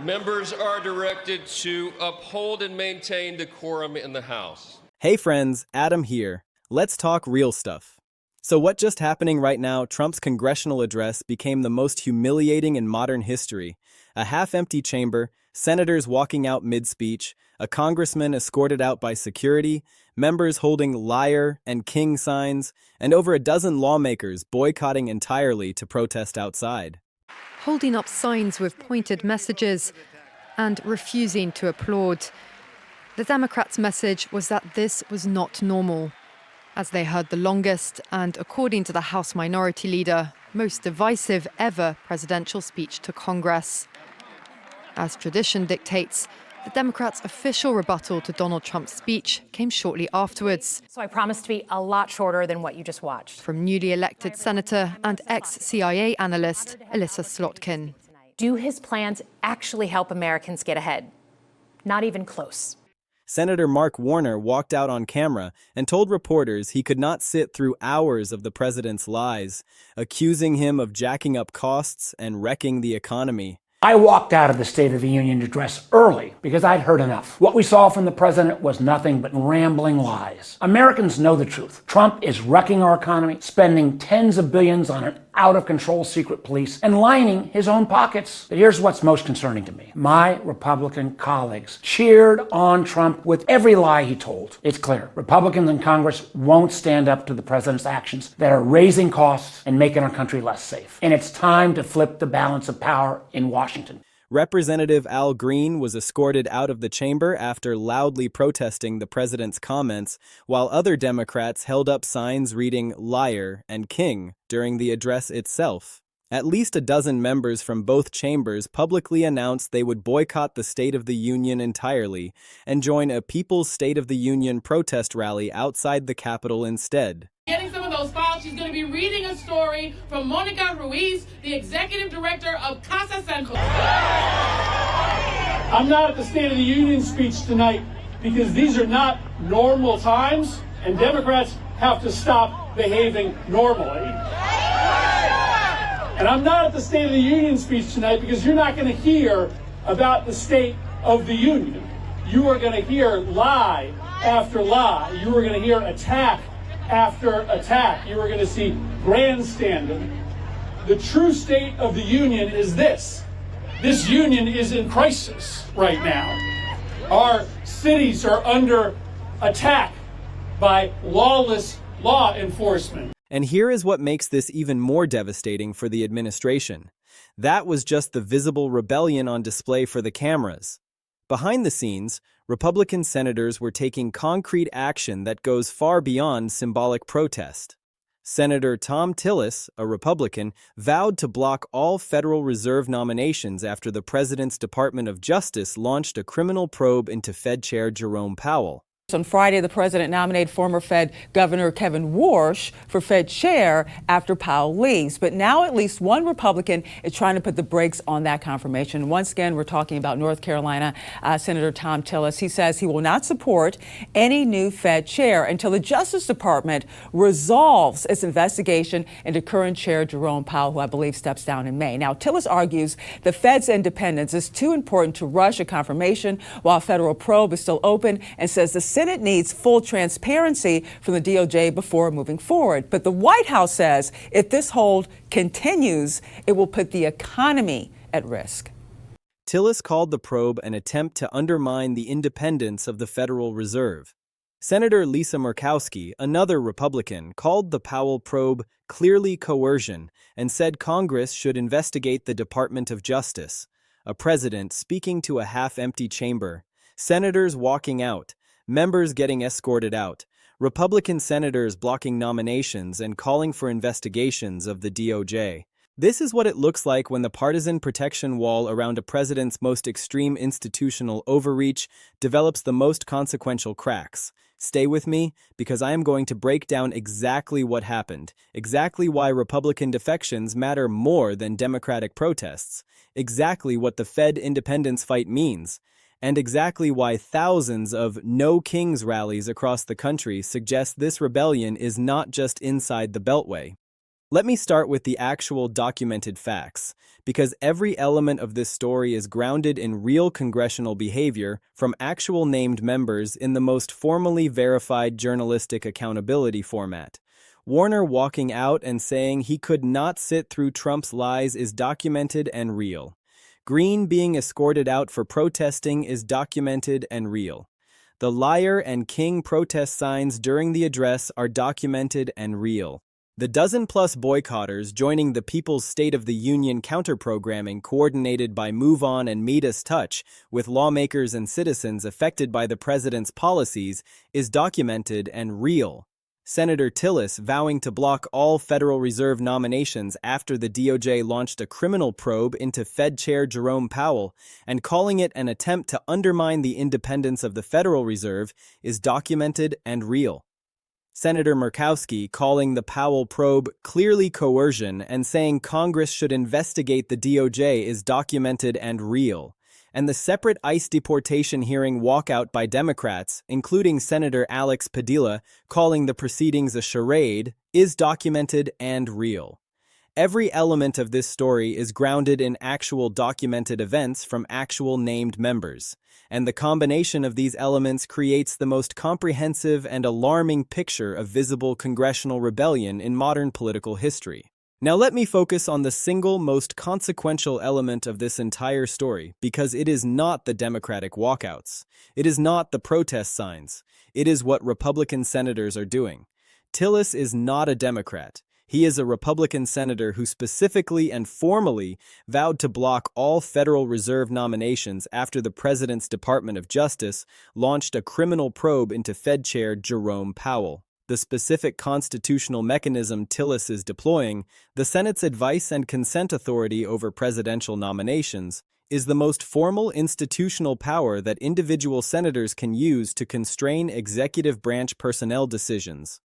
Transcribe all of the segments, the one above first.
Members are directed to uphold and maintain decorum in the House. Hey friends, Adam here. Let's talk real stuff. So what just happening right now, Trump's congressional address became the most humiliating in modern history. A half-empty chamber, senators walking out mid-speech, a congressman escorted out by security, members holding liar and king signs, and over a dozen lawmakers boycotting entirely to protest outside. Holding up signs with pointed messages and refusing to applaud. The Democrats' message was that this was not normal, as they heard the longest and, according to the House Minority Leader, most divisive ever presidential speech to Congress. As tradition dictates, the Democrats' official rebuttal to Donald Trump's speech came shortly afterwards. So I promise to be a lot shorter than what you just watched. From newly elected Senator and ex-CIA analyst Elissa Slotkin. Do his plans actually help Americans get ahead? Not even close. Senator Mark Warner walked out on camera and told reporters he could not sit through hours of the president's lies, accusing him of jacking up costs and wrecking the economy. I walked out of the State of the Union address early because I'd heard enough. What we saw from the president was nothing but rambling lies. Americans know the truth. Trump is wrecking our economy, spending tens of billions on an out-of-control secret police, and lining his own pockets. But here's what's most concerning to me. My Republican colleagues cheered on Trump with every lie he told. It's clear. Republicans in Congress won't stand up to the president's actions that are raising costs and making our country less safe. And it's time to flip the balance of power in Washington. Representative Al Green was escorted out of the chamber after loudly protesting the president's comments, while other Democrats held up signs reading "liar" and "king" during the address itself. At least a dozen members from both chambers publicly announced they would boycott the State of the Union entirely and join a People's State of the Union protest rally outside the Capitol instead. Getting some of those files, she's going to be reading a story from Monica Ruiz, the executive director of Casa Central. I'm not at the State of the Union speech tonight because these are not normal times, and Democrats have to stop behaving normally. And I'm not at the State of the Union speech tonight because you're not going to hear about the State of the Union. You are going to hear lie after lie. You are going to hear attack after attack. You are going to see grandstanding. The true State of the Union is this. This union is in crisis right now. Our cities are under attack by lawless law enforcement. And here is what makes this even more devastating for the administration. That was just the visible rebellion on display for the cameras. Behind the scenes, Republican senators were taking concrete action that goes far beyond symbolic protest. Senator Tom Tillis, a Republican, vowed to block all Federal Reserve nominations after the president's Department of Justice launched a criminal probe into Fed Chair Jerome Powell. On Friday, the president nominated former Fed Governor Kevin Warsh for Fed chair after Powell leaves. But now at least one Republican is trying to put the brakes on that confirmation. Once again, we're talking about North Carolina Senator Tom Tillis. He says he will not support any new Fed chair until the Justice Department resolves its investigation into current chair Jerome Powell, who I believe steps down in May. Now, Tillis argues the Fed's independence is too important to rush a confirmation while a federal probe is still open, and says the Senate needs full transparency from the DOJ before moving forward. But the White House says if this hold continues, it will put the economy at risk. Tillis called the probe an attempt to undermine the independence of the Federal Reserve. Senator Lisa Murkowski, another Republican, called the Powell probe clearly coercion and said Congress should investigate the Department of Justice. A president speaking to a half-empty chamber, senators walking out, members getting escorted out, Republican senators blocking nominations and calling for investigations of the DOJ. This is what it looks like when the partisan protection wall around a president's most extreme institutional overreach develops the most consequential cracks. Stay with me, because I am going to break down exactly what happened, exactly why Republican defections matter more than Democratic protests, exactly what the Fed independence fight means, and exactly why thousands of No Kings rallies across the country suggest this rebellion is not just inside the Beltway. Let me start with the actual documented facts, because every element of this story is grounded in real congressional behavior from actual named members in the most formally verified journalistic accountability format. Warner walking out and saying he could not sit through Trump's lies is documented and real. Green being escorted out for protesting is documented and real. The liar and king protest signs during the address are documented and real. The dozen-plus boycotters joining the People's State of the Union counter-programming coordinated by Move On and Midas Touch with lawmakers and citizens affected by the president's policies is documented and real. Senator Tillis vowing to block all Federal Reserve nominations after the DOJ launched a criminal probe into Fed Chair Jerome Powell and calling it an attempt to undermine the independence of the Federal Reserve is documented and real. Senator Murkowski calling the Powell probe clearly coercion and saying Congress should investigate the DOJ is documented and real. And the separate ICE deportation hearing walkout by Democrats, including Senator Alex Padilla, calling the proceedings a charade, is documented and real. Every element of this story is grounded in actual documented events from actual named members, and the combination of these elements creates the most comprehensive and alarming picture of visible congressional rebellion in modern political history. Now let me focus on the single most consequential element of this entire story, because it is not the Democratic walkouts. It is not the protest signs. It is what Republican senators are doing. Tillis is not a Democrat. He is a Republican senator who specifically and formally vowed to block all Federal Reserve nominations after the president's Department of Justice launched a criminal probe into Fed Chair Jerome Powell. The specific constitutional mechanism Tillis is deploying, the Senate's advice and consent authority over presidential nominations, is the most formal institutional power that individual senators can use to constrain executive branch personnel decisions.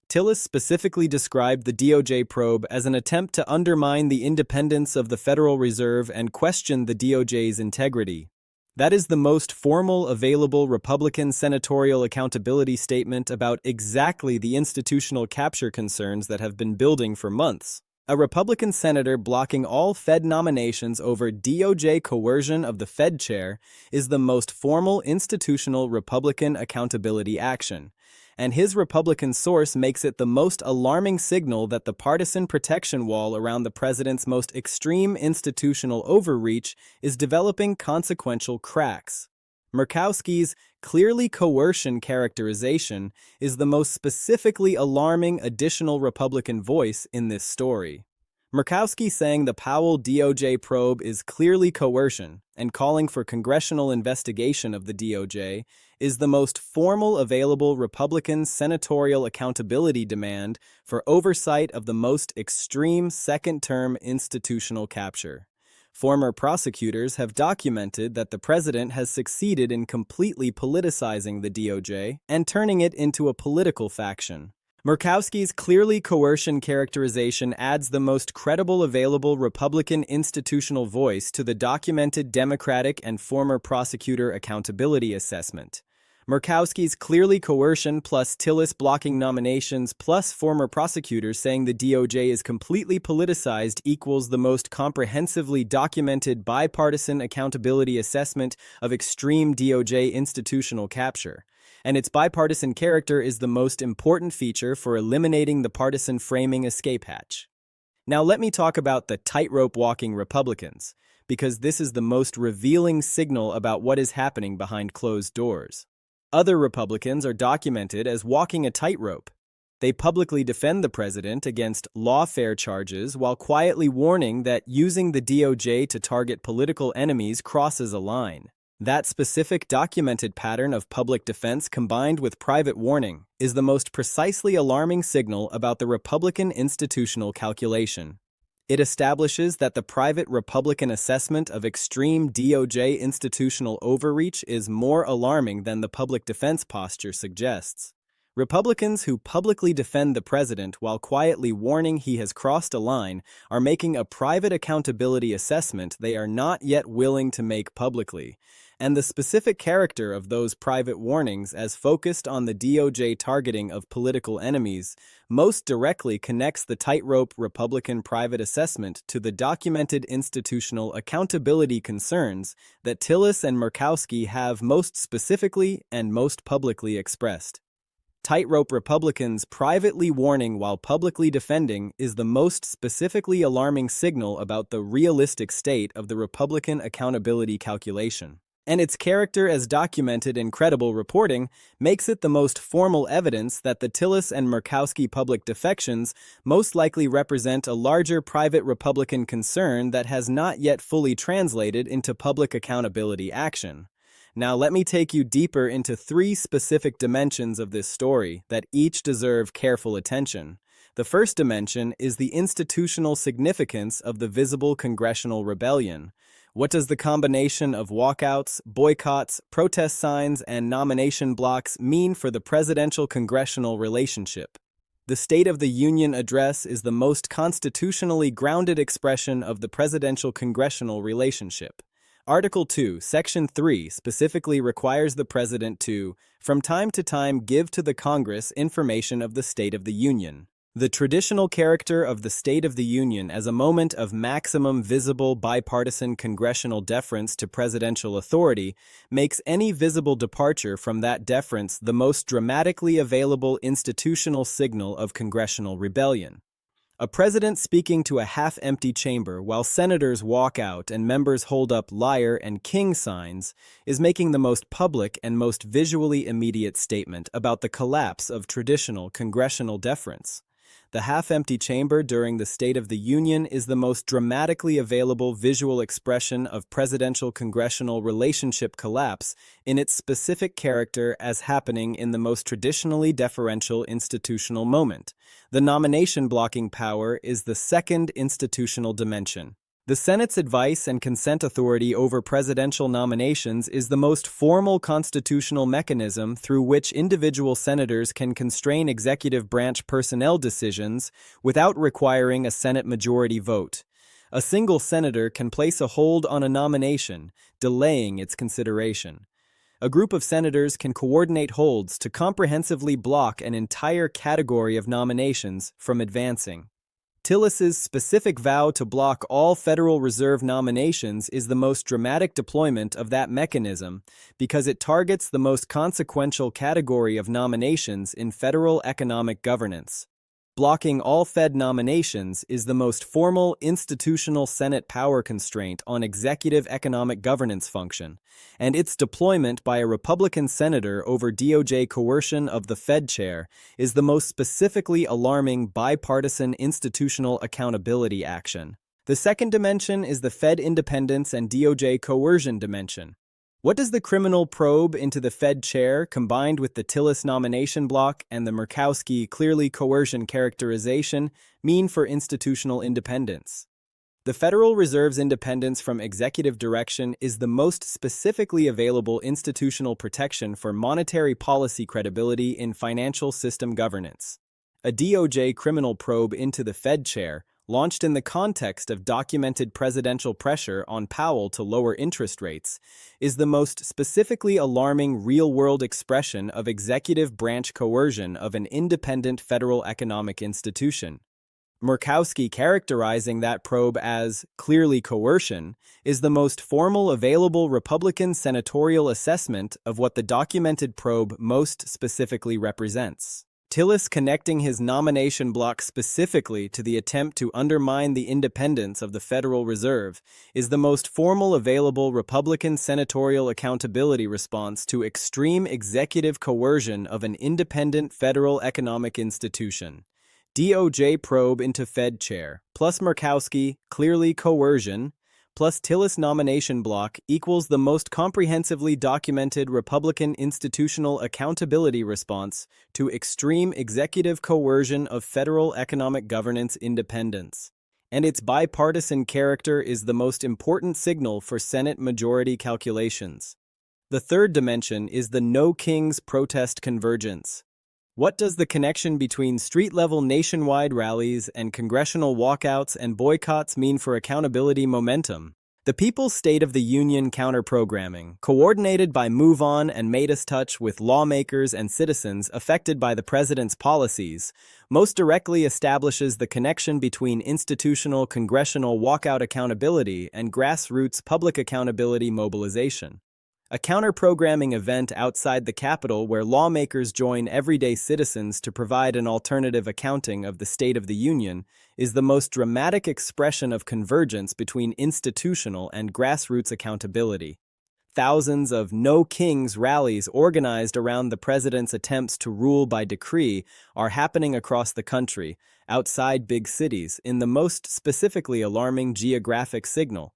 Tillis specifically described the DOJ probe as an attempt to undermine the independence of the Federal Reserve and question the DOJ's integrity. That is the most formal available Republican senatorial accountability statement about exactly the institutional capture concerns that have been building for months. A Republican senator blocking all Fed nominations over DOJ coercion of the Fed chair is the most formal institutional Republican accountability action. And his Republican source makes it the most alarming signal that the partisan protection wall around the president's most extreme institutional overreach is developing consequential cracks. Murkowski's clearly coercion characterization is the most specifically alarming additional Republican voice in this story. Murkowski saying the Powell DOJ probe is clearly coercion and calling for congressional investigation of the DOJ is the most formal available Republican senatorial accountability demand for oversight of the most extreme second-term institutional capture. Former prosecutors have documented that the president has succeeded in completely politicizing the DOJ and turning it into a political faction. Murkowski's clearly coercion characterization adds the most credible available Republican institutional voice to the documented Democratic and former prosecutor accountability assessment. Murkowski's clearly coercion plus Tillis blocking nominations plus former prosecutors saying the DOJ is completely politicized equals the most comprehensively documented bipartisan accountability assessment of extreme DOJ institutional capture. And its bipartisan character is the most important feature for eliminating the partisan framing escape hatch. Now let me talk about the tightrope walking Republicans, because this is the most revealing signal about what is happening behind closed doors. Other Republicans are documented as walking a tightrope. They publicly defend the president against lawfare charges while quietly warning that using the DOJ to target political enemies crosses a line. That specific documented pattern of public defense combined with private warning is the most precisely alarming signal about the Republican institutional calculation. It establishes that the private Republican assessment of extreme DOJ institutional overreach is more alarming than the public defense posture suggests. Republicans who publicly defend the president while quietly warning he has crossed a line are making a private accountability assessment they are not yet willing to make publicly. and the specific character of those private warnings as focused on the DOJ targeting of political enemies most directly connects the tightrope Republican private assessment to the documented institutional accountability concerns that Tillis and Murkowski have most specifically and most publicly expressed. Tightrope Republicans privately warning while publicly defending is the most specifically alarming signal about the realistic state of the Republican accountability calculation. And its character as documented in credible reporting makes it the most formal evidence that the Tillis and Murkowski public defections most likely represent a larger private Republican concern that has not yet fully translated into public accountability action. Now let me take you deeper into 3 specific dimensions of this story that each deserve careful attention. The first dimension is the institutional significance of the visible congressional rebellion. What does the combination of walkouts, boycotts, protest signs, and nomination blocks mean for the presidential-congressional relationship? The State of the Union address is the most constitutionally grounded expression of the presidential-congressional relationship. Article 2, Section 3 specifically requires the President to, from time to time, give to the Congress information of the State of the Union. The traditional character of the State of the Union as a moment of maximum visible bipartisan congressional deference to presidential authority makes any visible departure from that deference the most dramatically available institutional signal of congressional rebellion. A president speaking to a half-empty chamber while senators walk out and members hold up liar and king signs is making the most public and most visually immediate statement about the collapse of traditional congressional deference. The half-empty chamber during the State of the Union is the most dramatically available visual expression of presidential-congressional relationship collapse in its specific character as happening in the most traditionally deferential institutional moment. The nomination blocking power is the second institutional dimension. The Senate's advice and consent authority over presidential nominations is the most formal constitutional mechanism through which individual senators can constrain executive branch personnel decisions without requiring a Senate majority vote. A single senator can place a hold on a nomination, delaying its consideration. A group of senators can coordinate holds to comprehensively block an entire category of nominations from advancing. Tillis's specific vow to block all Federal Reserve nominations is the most dramatic deployment of that mechanism because it targets the most consequential category of nominations in federal economic governance. Blocking all Fed nominations is the most formal institutional Senate power constraint on executive economic governance function, and its deployment by a Republican senator over DOJ coercion of the Fed chair is the most specifically alarming bipartisan institutional accountability action. The second dimension is the Fed independence and DOJ coercion dimension. What does the criminal probe into the Fed chair, combined with the Tillis nomination block and the Murkowski clearly coercion characterization, mean for institutional independence? The Federal Reserve's independence from executive direction is the most specifically available institutional protection for monetary policy credibility in financial system governance. A DOJ criminal probe into the Fed chair, launched in the context of documented presidential pressure on Powell to lower interest rates, is the most specifically alarming real-world expression of executive branch coercion of an independent federal economic institution. Murkowski characterizing that probe as clearly coercion is the most formal available Republican senatorial assessment of what the documented probe most specifically represents. Tillis connecting his nomination block specifically to the attempt to undermine the independence of the Federal Reserve is the most formal available Republican senatorial accountability response to extreme executive coercion of an independent federal economic institution. DOJ probe into Fed chair, plus Murkowski, clearly coercion, plus Tillis nomination block equals the most comprehensively documented Republican institutional accountability response to extreme executive coercion of federal economic governance independence. And its bipartisan character is the most important signal for Senate majority calculations. The third dimension is the No Kings protest convergence. What does the connection between street-level nationwide rallies and congressional walkouts and boycotts mean for accountability momentum? The People's State of the Union counter-programming, coordinated by Move On and Made Us Touch with lawmakers and citizens affected by the president's policies, most directly establishes the connection between institutional congressional walkout accountability and grassroots public accountability mobilization. A counter-programming event outside the Capitol where lawmakers join everyday citizens to provide an alternative accounting of the State of the Union is the most dramatic expression of convergence between institutional and grassroots accountability. Thousands of No Kings rallies organized around the president's attempts to rule by decree are happening across the country, outside big cities, in the most specifically alarming geographic signal.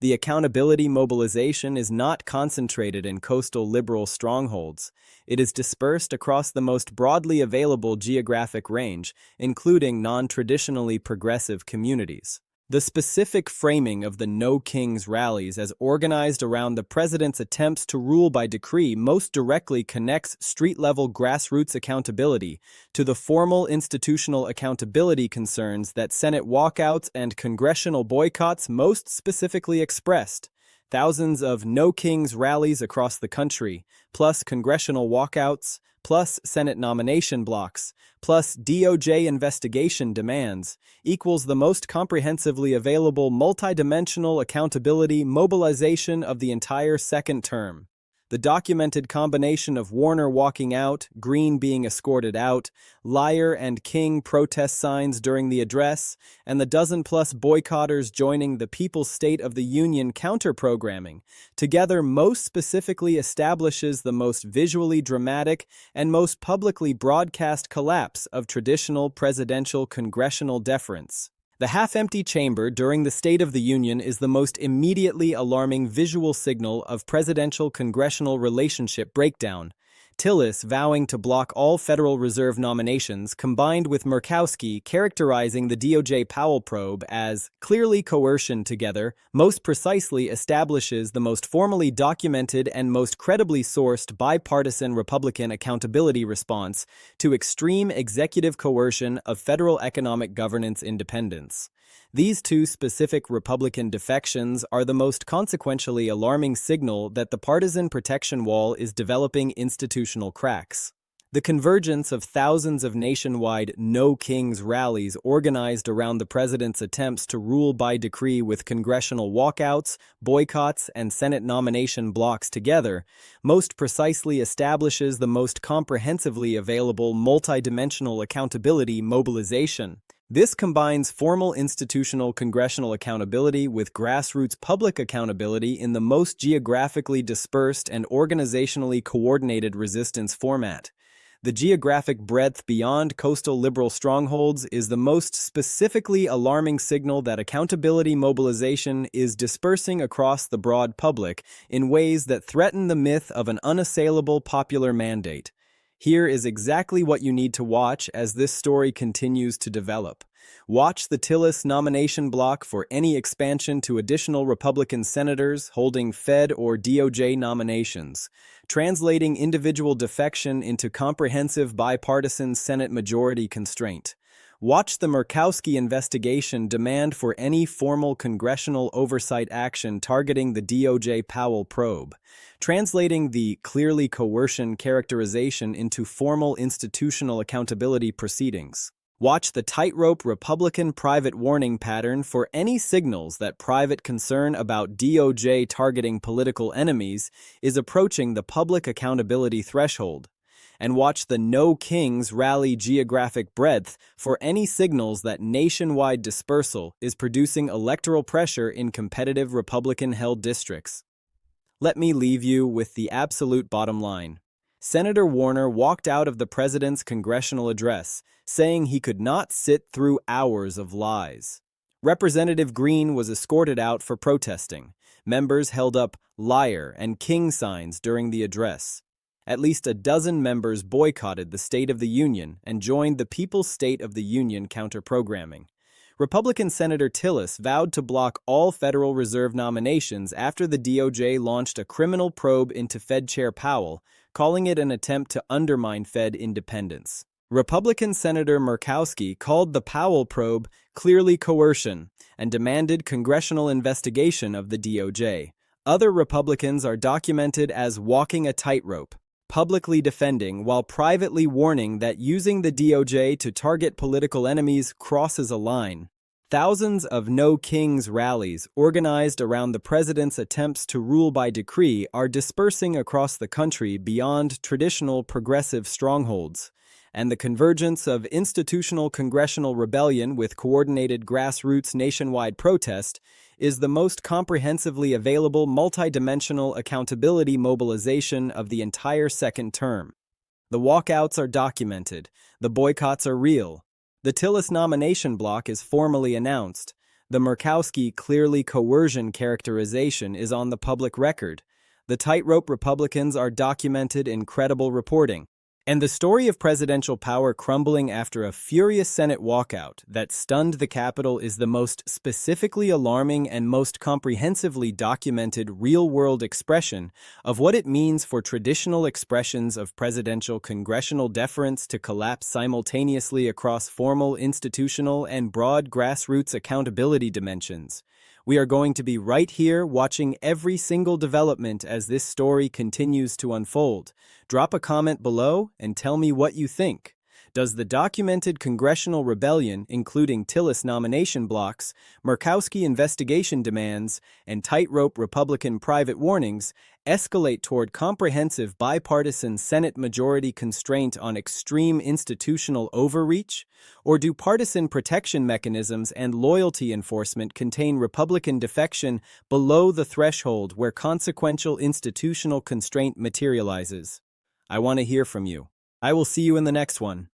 The accountability mobilization is not concentrated in coastal liberal strongholds. It is dispersed across the most broadly available geographic range, including non-traditionally progressive communities. The specific framing of the No Kings rallies as organized around the president's attempts to rule by decree most directly connects street-level grassroots accountability to the formal institutional accountability concerns that Senate walkouts and congressional boycotts most specifically expressed. Thousands of No Kings rallies across the country, plus congressional walkouts, plus Senate nomination blocks, plus DOJ investigation demands, equals the most comprehensively available multidimensional accountability mobilization of the entire second term. The documented combination of Warner walking out, Green being escorted out, Liar and King protest signs during the address, and the dozen-plus boycotters joining the People's State of the Union counter-programming, together most specifically establishes the most visually dramatic and most publicly broadcast collapse of traditional presidential congressional deference. The half-empty chamber during the State of the Union is the most immediately alarming visual signal of presidential-congressional relationship breakdown. Tillis vowing to block all Federal Reserve nominations, combined with Murkowski characterizing the DOJ Powell probe as clearly coercion together, most precisely establishes the most formally documented and most credibly sourced bipartisan Republican accountability response to extreme executive coercion of federal economic governance independence. These two specific Republican defections are the most consequentially alarming signal that the partisan protection wall is developing institutional cracks. The convergence of thousands of nationwide No Kings rallies organized around the president's attempts to rule by decree with congressional walkouts, boycotts, and Senate nomination blocks together most precisely establishes the most comprehensively available multidimensional accountability mobilization. This combines formal institutional congressional accountability with grassroots public accountability in the most geographically dispersed and organizationally coordinated resistance format. The geographic breadth beyond coastal liberal strongholds is the most specifically alarming signal that accountability mobilization is dispersing across the broad public in ways that threaten the myth of an unassailable popular mandate. Here is exactly what you need to watch as this story continues to develop. Watch the Tillis nomination block for any expansion to additional Republican senators holding Fed or DOJ nominations, translating individual defection into comprehensive bipartisan Senate majority constraint. Watch the Murkowski investigation demand for any formal congressional oversight action targeting the DOJ Powell probe, translating the clearly coercion characterization into formal institutional accountability proceedings. Watch the tightrope Republican private warning pattern for any signals that private concern about DOJ targeting political enemies is approaching the public accountability threshold. And watch the No Kings rally geographic breadth for any signals that nationwide dispersal is producing electoral pressure in competitive Republican-held districts. Let me leave you with the absolute bottom line. Senator Warner walked out of the president's congressional address, saying he could not sit through hours of lies. Representative Green was escorted out for protesting. Members held up Liar and King signs during the address. At least a dozen members boycotted the State of the Union and joined the People's State of the Union counter-programming. Republican Senator Tillis vowed to block all Federal Reserve nominations after the DOJ launched a criminal probe into Fed Chair Powell, calling it an attempt to undermine Fed independence. Republican Senator Murkowski called the Powell probe clearly coercion and demanded congressional investigation of the DOJ. Other Republicans are documented as walking a tightrope, publicly defending while privately warning that using the DOJ to target political enemies crosses a line. Thousands of No Kings rallies organized around the president's attempts to rule by decree are dispersing across the country beyond traditional progressive strongholds, and the convergence of institutional congressional rebellion with coordinated grassroots nationwide protest is the most comprehensively available multidimensional accountability mobilization of the entire second term. The walkouts are documented, the boycotts are real. The Tillis nomination block is formally announced. The Murkowski clearly coercion characterization is on the public record. The tightrope Republicans are documented in credible reporting. And the story of presidential power crumbling after a furious Senate walkout that stunned the Capitol is the most specifically alarming and most comprehensively documented real-world expression of what it means for traditional expressions of presidential congressional deference to collapse simultaneously across formal, institutional, and broad grassroots accountability dimensions. We are going to be right here watching every single development as this story continues to unfold. Drop a comment below and tell me what you think. Does the documented congressional rebellion, including Tillis nomination blocks, Murkowski investigation demands, and tightrope Republican private warnings, escalate toward comprehensive bipartisan Senate majority constraint on extreme institutional overreach? Or do partisan protection mechanisms and loyalty enforcement contain Republican defection below the threshold where consequential institutional constraint materializes? I want to hear from you. I will see you in the next one.